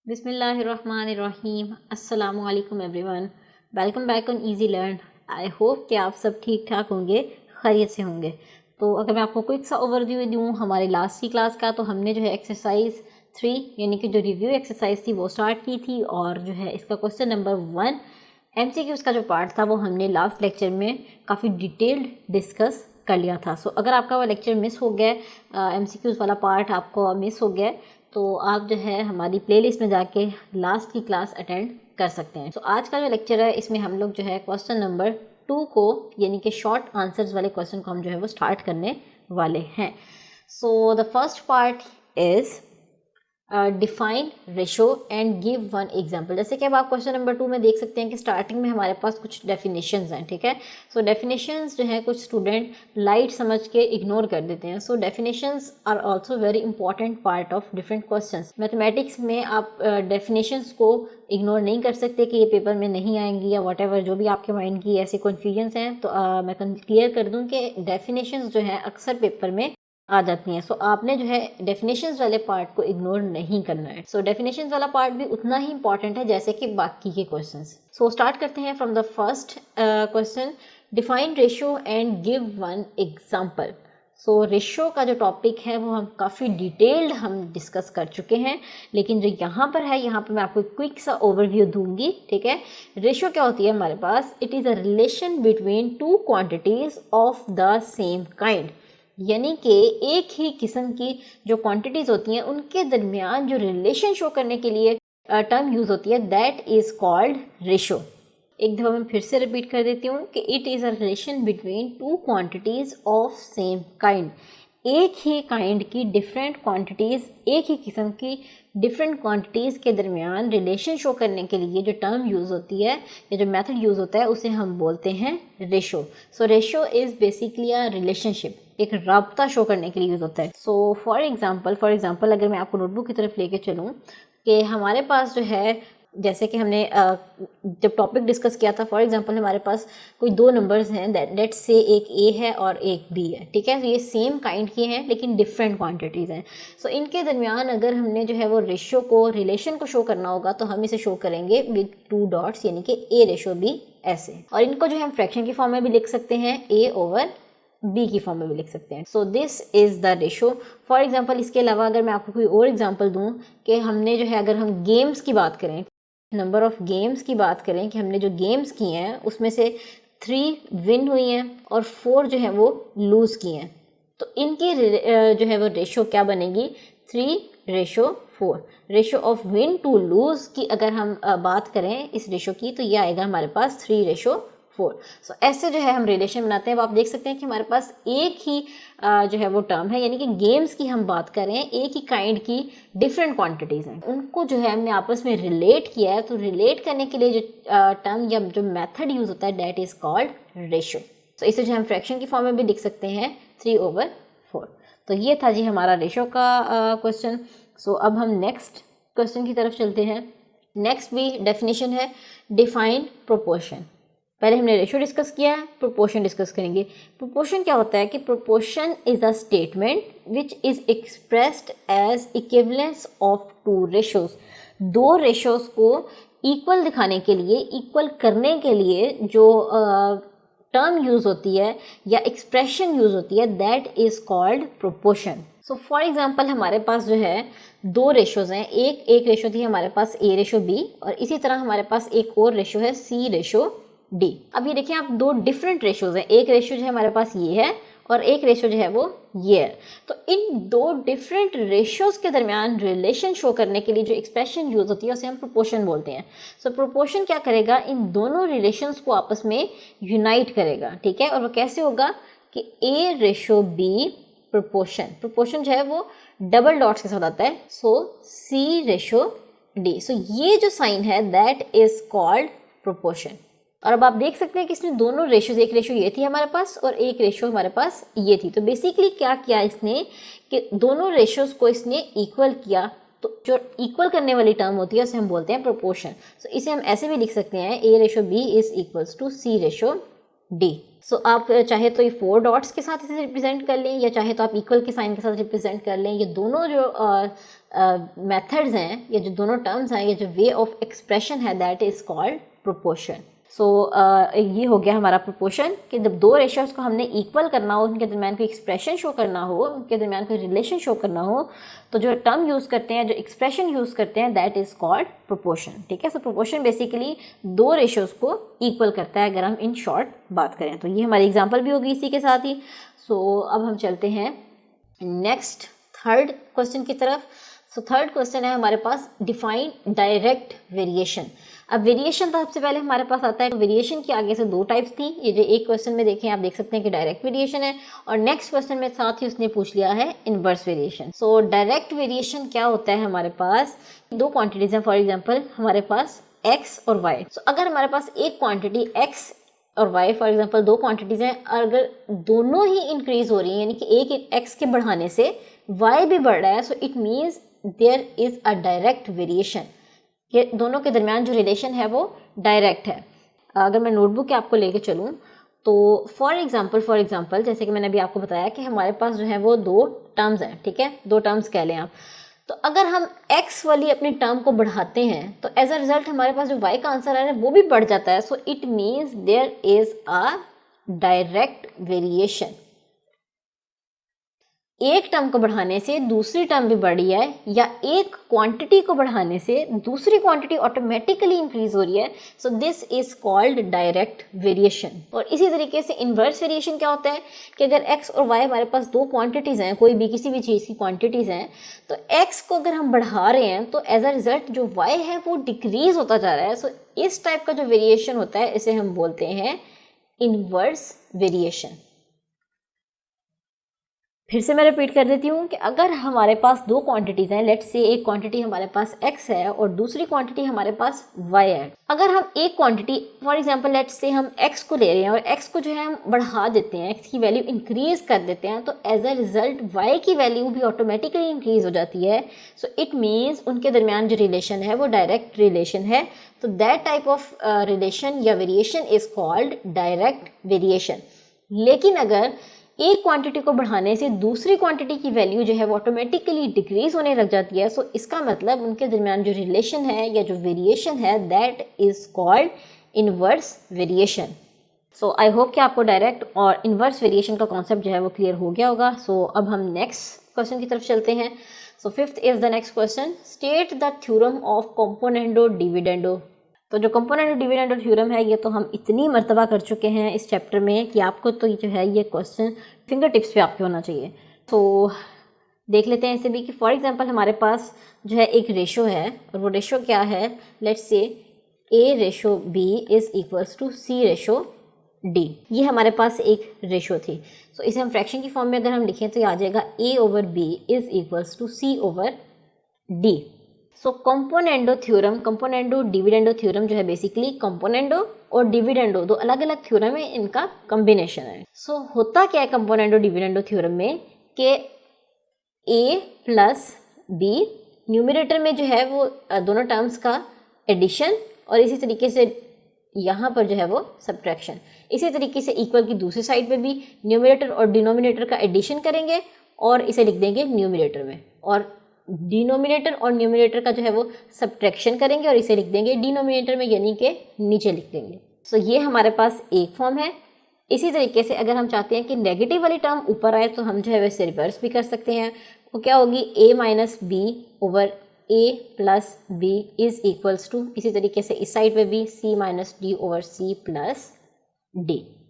बिस्मिल्लाहिर्रहमानिर्रहीम। अस्सलामु अलैकुम everyone, welcome back on easy learn. I hope कि आप सब ठीक ठाक होंगे, खैरियत से होंगे। तो अगर मैं आपको क्विक सा ओवरव्यू दूँ हमारी लास्ट की क्लास का, तो हमने जो है एक्सरसाइज 3 यानी कि जो रिव्यू एक्सरसाइज थी वो स्टार्ट की थी, और जो है इसका क्वेश्चन नंबर 1 MCQs का जो पार्ट था वो हमने लास्ट लेक्चर में काफ़ी डिटेल्ड डिस्कस कर लिया था। सो अगर आपका वो लेक्चर मिस हो गया, MCQs वाला पार्ट आपको मिस हो गया, तो आप जो है हमारी प्लेलिस्ट में जाके लास्ट की क्लास अटेंड कर सकते हैं। तो आज का जो लेक्चर है इसमें हम लोग जो है क्वेश्चन नंबर 2 को यानी कि शॉर्ट आंसर्स वाले क्वेश्चन को हम जो है वो स्टार्ट करने वाले हैं। So the first part is define ratio and give one example. जैसे कि अब आप क्वेश्चन नंबर 2 में देख सकते हैं कि स्टार्टिंग में हमारे पास कुछ डेफिनेशंस हैं, ठीक है। सो डेफिनेशंस जो है कुछ स्टूडेंट लाइट समझ के इग्नोर कर देते हैं। So definitions are also very important part of different questions. Mathematics में आप डेफिनेशंस को इग्नोर नहीं कर सकते कि ये पेपर में नहीं आएंगी या वट जो भी आपके माइंड की ऐसे कन्फ्यूजन्स हैं। तो मैं क्लियर कर दूँ कि डेफिनेशंस जो है अक्सर पेपर में आ जाती हैं। सो आपने जो है डेफिनेशंस वाले पार्ट को इग्नोर नहीं करना है। सो डेफिनेशंस वाला पार्ट भी उतना ही इंपॉर्टेंट है जैसे कि बाकी के क्वेश्चंस। सो स्टार्ट करते हैं from the first question, define ratio and give one example. So ratio का जो टॉपिक है वो हम काफ़ी डिटेल्ड हम डिस्कस कर चुके हैं, लेकिन जो यहाँ पर है यहाँ पर मैं आपको क्विक सा ओवरव्यू दूंगी, ठीक है। रेशियो क्या होती है हमारे पास? It is a relation between two quantities of the same kind, यानी कि एक ही किस्म की जो क्वांटिटीज़ होती हैं उनके दरमियान जो रिलेशन शो करने के लिए टर्म यूज़ होती है, दैट इज़ कॉल्ड रेशो। एक दफ़ा मैं फिर से रिपीट कर देती हूँ कि it is a relation between to quantities of same kind. एक ही काइंड की डिफरेंट क्वांटिटीज़, एक ही किस्म की डिफरेंट क्वांटिटीज़ के दरमियान रिलेशन शो करने के लिए जो टर्म यूज़ होती है या जो मेथड यूज़ होता है उसे हम बोलते हैं ratio. So ratio is basically a relationship, एक राब्ता शो करने के लिए यूज़ होता है। सो फॉर एग्जांपल अगर मैं आपको नोटबुक की तरफ लेके चलूँ कि हमारे पास जो है, जैसे कि हमने जब टॉपिक डिस्कस किया था, फॉर एग्जांपल हमारे पास कोई दो नंबर्स हैं, लेट से एक ए है और एक बी है, ठीक है। तो ये सेम काइंड के हैं लेकिन डिफरेंट क्वांटिटीज़ हैं। सो इनके दरमियान अगर हमने जो है वो रेशो को, रिलेशन को शो करना होगा तो हम इसे शो करेंगे विद 2 डॉट्स, यानी कि ए रेशो बी ऐसे। और इनको जो है हम फ्रैक्शन की फॉर्म में भी लिख सकते हैं, ए ओवर बी की फॉर्म में भी लिख सकते हैं। So this is the ratio. For example इसके अलावा अगर मैं आपको कोई और एग्जांपल दूं कि हमने जो है, अगर हम गेम्स की बात करें, नंबर ऑफ गेम्स की बात करें कि हमने जो गेम्स किए हैं उसमें से 3 विन हुई हैं और 4 जो है वो लूज़ किए हैं, तो इनकी जो है वो रेशो क्या बनेगी? 3:4। Ratio of win to lose की अगर हम बात करें इस रेशो की, तो ये आएगा हमारे पास 3:4। सो ऐसे जो है हम रिलेशन बनाते हैं। अब आप देख सकते हैं कि हमारे पास एक ही जो है वो टर्म है, यानी कि गेम्स की हम बात करें, एक ही काइंड की डिफरेंट क्वांटिटीज़ हैं, उनको जो है हमने आपस में रिलेट किया है। तो रिलेट करने के लिए जो टर्म या जो मेथड यूज़ होता है, दैट इज़ कॉल्ड रेशो। तो इसे जो हम फ्रैक्शन की फॉर्म में भी लिख सकते हैं, 3/4। तो ये था जी हमारा रेशो का क्वेश्चन। सो अब हम नेक्स्ट क्वेश्चन की तरफ चलते हैं। नेक्स्ट भी डेफिनेशन है, डिफाइन प्रोपोर्शन। पहले हमने रेशो डिस्कस किया है, प्रोपोर्शन डिस्कस करेंगे। प्रोपोर्शन क्या होता है कि proportion is a statement which is expressed as equivalence of 2 ratios. 2 ratios को इक्वल दिखाने के लिए, इक्वल करने के लिए जो टर्म यूज़ होती है या एक्सप्रेशन यूज़ होती है, that is called proportion. So for example हमारे पास जो है 2 रेशोज़ हैं, एक रेशो थी हमारे पास ए रेशो बी, और इसी तरह हमारे पास एक और रेशो है सी रेशो डी। अब ये देखिए आप 2 डिफरेंट रेशोज़ हैं, एक रेशो जो है हमारे पास ये है और एक रेशो जो है वो ये है। तो इन 2 डिफरेंट रेशोज़ के दरमियान रिलेशन शो करने के लिए जो एक्सप्रेशन यूज़ होती है उसे हम प्रोपोर्शन बोलते हैं। सो प्रोपोर्शन क्या करेगा? इन दोनों रिलेशंस को आपस में यूनाइट करेगा, ठीक है। और वो कैसे होगा कि ए रेशो बी प्रोपोर्शन जो है वो डबल डॉट्स के साथ आता है, सो सी रेशो डी। सो ये जो साइन है दैट इज कॉल्ड प्रोपोर्शन। और अब आप देख सकते हैं कि इसमें दोनों रेशोज, एक रेशो ये थी हमारे पास और एक रेशो हमारे पास ये थी। तो बेसिकली क्या किया इसने कि दोनों रेशोज को इसने इक्वल किया। तो जो इक्वल करने वाली टर्म होती है उसे हम बोलते हैं प्रोपोर्शन। सो इसे हम ऐसे भी लिख सकते हैं, A ratio B is equals to C ratio D. So आप चाहे तो ये 4 डॉट्स के साथ इसे रिप्रेजेंट कर लें या चाहे तो आप इक्वल के साइन के साथ रिप्रेजेंट कर लें। ये दोनों जो मेथड्स हैं, ये जो दोनों टर्म्स हैं, ये जो वे ऑफ एक्सप्रेशन है, दैट इज़ कॉल्ड प्रोपोर्शन। सो ये हो गया हमारा प्रोपोर्शन कि जब दो रेशियोज़ को हमने इक्वल करना हो, उनके दरमियान कोई एक्सप्रेशन शो करना हो, उनके दरमियान कोई रिलेशन शो करना हो, तो जो टर्म यूज़ करते हैं, जो एक्सप्रेशन यूज़ करते हैं, दैट इज़ कॉल्ड प्रोपोर्शन। ठीक है, सो प्रोपोर्शन बेसिकली दो रेशियोज़ को इक्वल करता है, अगर हम इन शॉर्ट बात करें तो। ये हमारी एग्जाम्पल भी होगी इसी के साथ ही। सो अब हम चलते हैं नेक्स्ट थर्ड क्वेश्चन की तरफ। सो थर्ड क्वेश्चन है हमारे पास, डिफाइन डायरेक्ट वेरिएशन। अब वेरिएशन तो सबसे पहले हमारे पास आता है, तो वेरिएशन की आगे से दो टाइप्स थी। ये जो एक क्वेश्चन में देखें आप देख सकते हैं कि डायरेक्ट वेरिएशन है, और नेक्स्ट क्वेश्चन में साथ ही उसने पूछ लिया है inverse variation. So direct variation क्या होता है, हमारे पास दो क्वांटिटीज हैं, फॉर एग्जांपल हमारे पास x और y। सो अगर हमारे पास एक क्वांटिटी x और y, फॉर एग्जांपल दो क्वांटिटीज हैं, अगर दोनों ही इंक्रीज हो रही हैं, यानी कि एक x के बढ़ाने से y भी बढ़ रहा है, so it means there is a direct variation. ये दोनों के दरमियान जो रिलेशन है वो डायरेक्ट है। अगर मैं नोटबुक आपको लेके चलूँ तो फॉर एग्जांपल जैसे कि मैंने अभी आपको बताया कि हमारे पास जो है वो दो टर्म्स हैं, ठीक है, दो टर्म्स कह लें आप। तो अगर हम x वाली अपनी टर्म को बढ़ाते हैं तो एज अ रिजल्ट हमारे पास जो y का आंसर आ रहा है वो भी बढ़ जाता है। So it means there is a direct variation. एक टर्म को बढ़ाने से दूसरी टर्म भी बढ़ी है, या एक क्वांटिटी को बढ़ाने से दूसरी क्वांटिटी ऑटोमेटिकली इंक्रीज हो रही है, so this is called direct variation. और इसी तरीके से इनवर्स वेरिएशन क्या होता है कि अगर x और y हमारे पास दो क्वांटिटीज़ हैं, कोई भी किसी भी चीज़ की क्वांटिटीज़ हैं, तो x को अगर हम बढ़ा रहे हैं तो एज अ रिजल्ट जो y है वो डिक्रीज होता जा रहा है। सो इस टाइप का जो वेरिएशन होता है इसे हम बोलते हैं इनवर्स वेरिएशन। फिर से मैं रिपीट कर देती हूँ कि अगर हमारे पास दो क्वांटिटीज़ हैं, लेट्स से एक क्वांटिटी हमारे पास x है और दूसरी क्वांटिटी हमारे पास y है। अगर हम एक quantity for example let's say हम x को ले रहे हैं और x को जो है हम बढ़ा देते हैं, x की वैल्यू इंक्रीज कर देते हैं, तो एज अ रिजल्ट y की वैल्यू भी ऑटोमेटिकली इंक्रीज हो जाती है। सो इट मीन्स उनके दरमियान जो रिलेशन है वो डायरेक्ट रिलेशन है। तो दैट टाइप ऑफ रिलेशन या variation is called direct variation. लेकिन अगर एक क्वांटिटी को बढ़ाने से दूसरी क्वांटिटी की वैल्यू जो है वो ऑटोमेटिकली डिक्रीज होने लग जाती है, सो इसका मतलब उनके दरमियान जो रिलेशन है या जो वेरिएशन है that is called inverse variation. So I hope कि आपको डायरेक्ट और इनवर्स वेरिएशन का कॉन्सेप्ट जो है वो क्लियर हो गया होगा। सो अब हम नेक्स्ट क्वेश्चन की तरफ चलते हैं। So fifth is the next question, state the theorem of componendo dividendo. तो जो कंपोनेंडो डिविडेंडो थ्योरम है ये तो हम इतनी मर्तबा कर चुके हैं इस चैप्टर में कि आपको तो जो है ये क्वेश्चन फिंगर टिप्स पे आपके होना चाहिए। तो देख लेते हैं इसे भी कि फॉर एग्जांपल हमारे पास जो है एक रेशो है, और वो रेशो क्या है, let's say A/B is equals to C/D। ये हमारे पास एक रेशो थी। सो इसे हम फ्रैक्शन की फॉर्म में अगर हम लिखें तो ये आ जाएगा A/B is equals to C/D। So componendo theorem, componendo dividendo theorem जो है बेसिकली कंपोनेंडो और डिविडेंडो दो अलग अलग थ्योरम है, इनका कॉम्बिनेशन है। सो होता क्या है कंपोनेंडो डिविडेंडो थ्योरम में कि A प्लस B न्यूमरेटर में जो है वो दोनों टर्म्स का एडिशन, और इसी तरीके से यहाँ पर जो है वो सब्ट्रैक्शन। इसी तरीके से इक्वल की दूसरी साइड पे भी न्यूमरेटर और डिनोमिनेटर का एडिशन करेंगे और इसे लिख देंगे न्यूमरेटर में, और डिनोमिनेटर और न्यूमरेटर का जो है वो सब्ट्रैक्शन करेंगे और इसे लिख देंगे डिनोमिनेटर में, यानी कि नीचे लिख देंगे। सो ये हमारे पास एक फॉर्म है। इसी तरीके से अगर हम चाहते हैं कि नेगेटिव वाली टर्म ऊपर आए तो हम जो है वैसे रिवर्स भी कर सकते हैं। वो क्या होगी, A-B/A+B इज इक्वल्स टू, इसी तरीके से इस साइड पे भी C-D/C+D।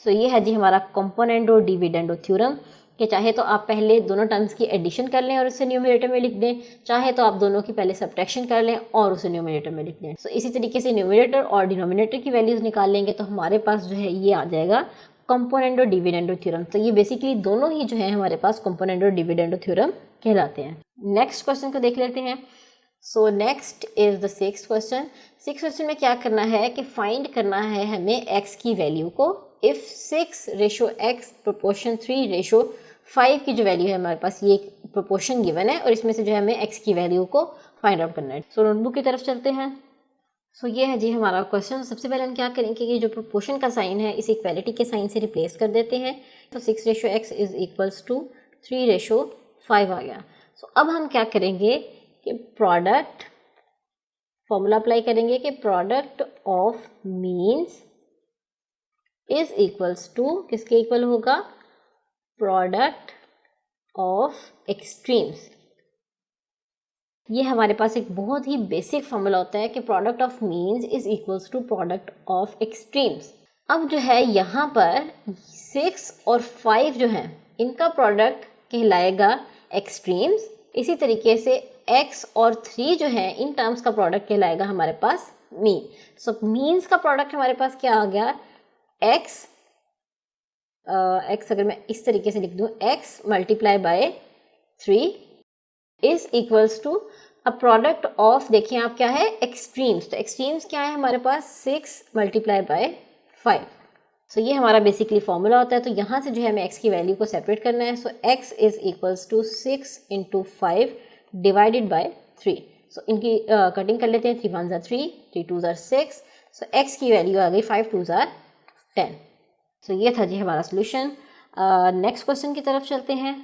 सो ये है जी हमारा कंपोनेंडो डिविडेंडो थ्योरम कि चाहे तो आप पहले दोनों टर्म्स की एडिशन कर लें और उसे न्यूमरेटर में लिख दें, चाहे तो आप दोनों की पहले सब्ट्रैक्शन कर लें और उसे न्यूमरेटर में लिख दें। सो इसी तरीके से न्यूमरेटर और डिनोमिनेटर की वैल्यूज़ निकाल लेंगे तो हमारे पास जो है ये आ जाएगा कंपोनेंडो डिविडेंडो थ्योरम। तो ये बेसिकली दोनों ही जो है हमारे पास कंपोनेंडो डिविडेंडो थ्योरम कहलाते हैं। नेक्स्ट क्वेश्चन को देख लेते हैं। So next is the sixth question. Six question में क्या करना है कि फाइंड करना है हमें x की वैल्यू को इफ़ 6/x प्रोपोर्शन 3/5 की जो वैल्यू है हमारे पास, ये एक प्रोपोर्शन गिवन है और इसमें से जो है हमें x की वैल्यू को फाइंड आउट करना है। सो नोटबुक की तरफ चलते हैं। सो ये है जी हमारा क्वेश्चन। सबसे पहले हम क्या करेंगे कि जो प्रोपोर्शन का साइन है इसे इक्वालिटी के साइन से रिप्लेस कर देते हैं। तो 6/x इज इक्वल्स टू 3/5 आ गया। सो अब हम क्या करेंगे कि प्रोडक्ट फॉर्मूला अप्लाई करेंगे कि product of means is equals to किसके इक्वल होगा, प्रोडक्ट ऑफ एक्सट्रीम्स। ये हमारे पास एक बहुत ही बेसिक फॉर्मूला होता है कि product of means is equals to product of extremes. अब जो है यहाँ पर 6 और 5 जो है इनका प्रोडक्ट कहलाएगा एक्सट्रीम्स। इसी तरीके से x और 3 जो है इन टर्म्स का प्रोडक्ट कहलाएगा हमारे पास मीन। सो मीन्स का प्रोडक्ट हमारे पास क्या आ गया, x अगर मैं इस तरीके से लिख दूँ x multiply by 3 is equals to a product of, देखिए आप क्या है, एक्सट्रीम्स। तो एक्सट्रीम्स क्या है हमारे पास 6 मल्टीप्लाई बाय 5। सो ये हमारा बेसिकली फॉर्मूला होता है। तो यहाँ से जो है हमें x की वैल्यू को सेपरेट करना है। So x is equals to 6 × 5 divided by 3। So इनकी कटिंग कर लेते हैं, 3 1 3, 3 2 6। सो x की वैल्यू आ गई 5 2 10। सो ये था जी हमारा सोल्यूशन। नेक्स्ट क्वेश्चन की तरफ चलते हैं।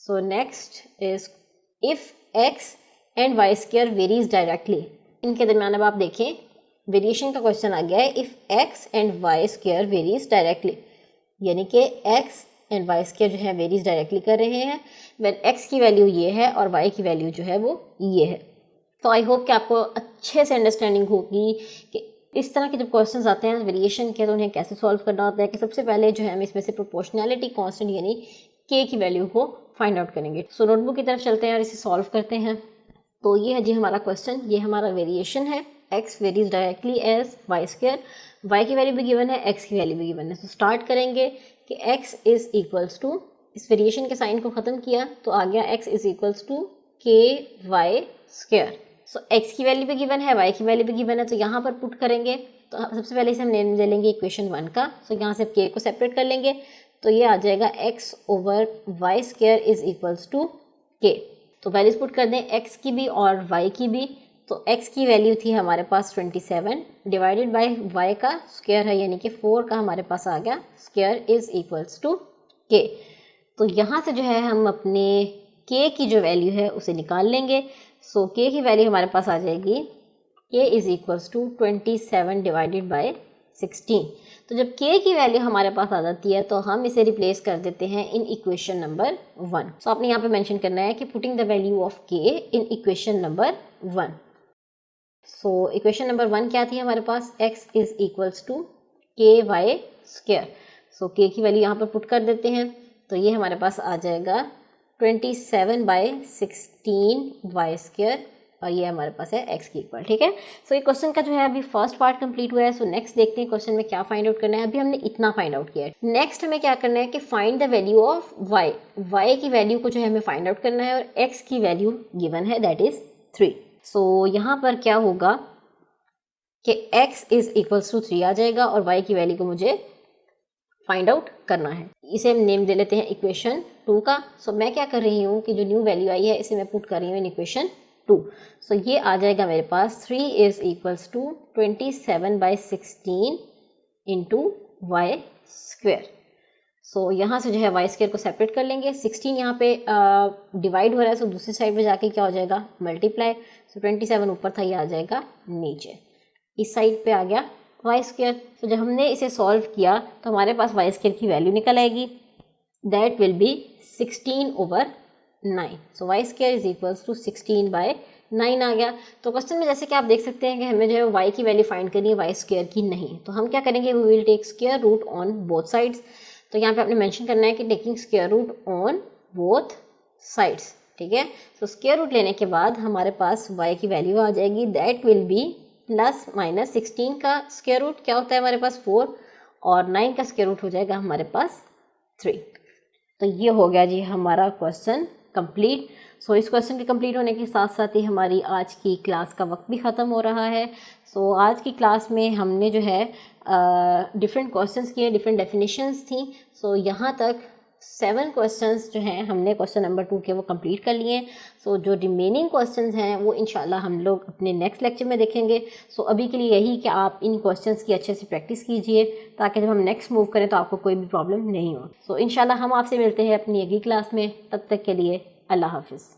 So next is if x and Y square varies directly. इनके दरम्यान अब आप देखें वेरिएशन का क्वेश्चन आ गया है, if x and Y square varies directly, यानी कि x एंड वाई स्क्वायर जो है वेरीज डायरेक्टली कर रहे हैं व्हेन x की वैल्यू ये है और y की वैल्यू जो है वो ये है। तो आई होप कि आपको अच्छे से अंडरस्टैंडिंग होगी कि इस तरह के जब क्वेश्चंस आते हैं वेरिएशन के तो उन्हें कैसे सॉल्व करना होता है। कि सबसे पहले जो है हम इसमें से प्रोपोर्शनैलिटी कांस्टेंट यानी k की वैल्यू को फाइंड आउट करेंगे। सो नोटबुक की तरफ चलते हैं और इसे सॉल्व करते हैं। तो ये है जी हमारा क्वेश्चन, ये हमारा वेरिएशन है, x varies directly as y square, y की वैल्यू भी गिवन है, x की वैल्यू भी गिवन है। तो स्टार्ट करेंगे कि x इज इक्वल्स टू, इस वेरिएशन के साइन को ख़त्म किया तो आ गया x is equals to k y square. So x की वैल्यू भी गिवन है, y की वैल्यू भी गिवन है, तो यहाँ पर पुट करेंगे। तो सबसे पहले इसे हम नेम दे लेंगे इक्वेशन 1 का। सो यहाँ से k को सेपरेट कर लेंगे तो ये आ जाएगा x over y square is equals to k। तो वैल्यूज पुट कर दें x की भी और y की भी। तो x की वैल्यू थी हमारे पास 27 डिवाइडेड बाय y का स्क्वायर है यानी कि 4 का हमारे पास आ गया square is equals to k। तो यहाँ से जो है हम अपने k की जो वैल्यू है उसे निकाल लेंगे। सो k की वैल्यू हमारे पास आ जाएगी k is equals to 27 divided by 16। तो जब k की वैल्यू हमारे पास आ जाती है तो हम इसे रिप्लेस कर देते हैं इन इक्वेशन नंबर 1। सो आपने यहाँ पे मेंशन करना है कि putting the value of k in equation number 1। So equation number 1 क्या थी हमारे पास, x is equals to k y square. So k की वैल्यू यहाँ पर पुट कर देते हैं तो ये हमारे पास आ जाएगा 27 बाय 16 y स्क्वायर और ये हमारे पास है x की इक्वल। ठीक है, सो ये क्वेश्चन का जो है अभी फर्स्ट पार्ट कंप्लीट हुआ है। सो नेक्स्ट देखते हैं क्वेश्चन में क्या फाइंड आउट करना है। अभी हमने इतना फाइंड आउट किया है, नेक्स्ट हमें क्या करना है कि find the value of y की वैल्यू को जो है हमें फाइंड आउट करना है और x की वैल्यू गिवन है दैट इज 3। सो यहाँ पर क्या होगा कि x इज इक्वल्स टू 3 आ जाएगा और y की वैल्यू को मुझे फाइंड आउट करना है। इसे हम नेम दे लेते हैं इक्वेशन 2 का। सो मैं क्या कर रही हूँ कि जो न्यू वैल्यू आई है इसे मैं पुट कर रही हूँ इन इक्वेशन 2। सो ये आ जाएगा मेरे पास 3 is equals to 27 by 16 into Y square. So यहाँ से जो है वाई स्क्वेयर को सेपरेट कर लेंगे। 16 यहाँ पे डिवाइड हो रहा है, सो दूसरी साइड पे जाके क्या हो जाएगा, मल्टीप्लाई। सो 27 ऊपर था, ये आ जाएगा नीचे, इस साइड पे आ गया वाई स्क्वेयर। तो जब हमने इसे सॉल्व किया तो हमारे पास वाई स्क्वेयर की वैल्यू निकल आएगी, that will be 16 over 9। So y square is equals to 16 by 9 आ गया। तो क्वेश्चन में जैसे कि आप देख सकते हैं कि हमें जो है वाई की वैल्यू फाइंड करनी है, वाई स्क्वेयर की नहीं। तो हम क्या करेंगे, we will take square root on both sides. तो यहाँ पे आपने मेंशन करना है कि taking square root on both sides. ठीक है, तो स्क्वायर रूट लेने के बाद हमारे पास वाई की वैल्यू आ जाएगी, that will B plus minus 16 का स्क्वायर रूट क्या होता है हमारे पास 4 और 9 का स्क्वायर रूट हो जाएगा हमारे पास 3। तो ये हो गया जी हमारा क्वेश्चन कंप्लीट। सो इस क्वेश्चन के कंप्लीट होने के साथ साथ ही हमारी आज की क्लास का वक्त भी ख़त्म हो रहा है। सो आज की क्लास में हमने जो है डिफरेंट क्वेश्चंस किए, डिफरेंट डेफिनेशंस थी। सो यहाँ तक 7 क्वेश्चंस जो हैं हमने क्वेश्चन नंबर 2 के वो कंप्लीट कर लिए हैं। सो जो रिमेनिंग क्वेश्चंस हैं वो इंशाल्लाह हम लोग अपने नेक्स्ट लेक्चर में देखेंगे। सो अभी के लिए यही कि आप इन क्वेश्चंस की अच्छे से प्रैक्टिस कीजिए ताकि जब हम नेक्स्ट मूव करें तो आपको कोई भी प्रॉब्लम नहीं हो। सो इंशाल्लाह हम आपसे मिलते हैं अपनी अगली क्लास में। तब तक के लिए अल्लाह हाफिज़।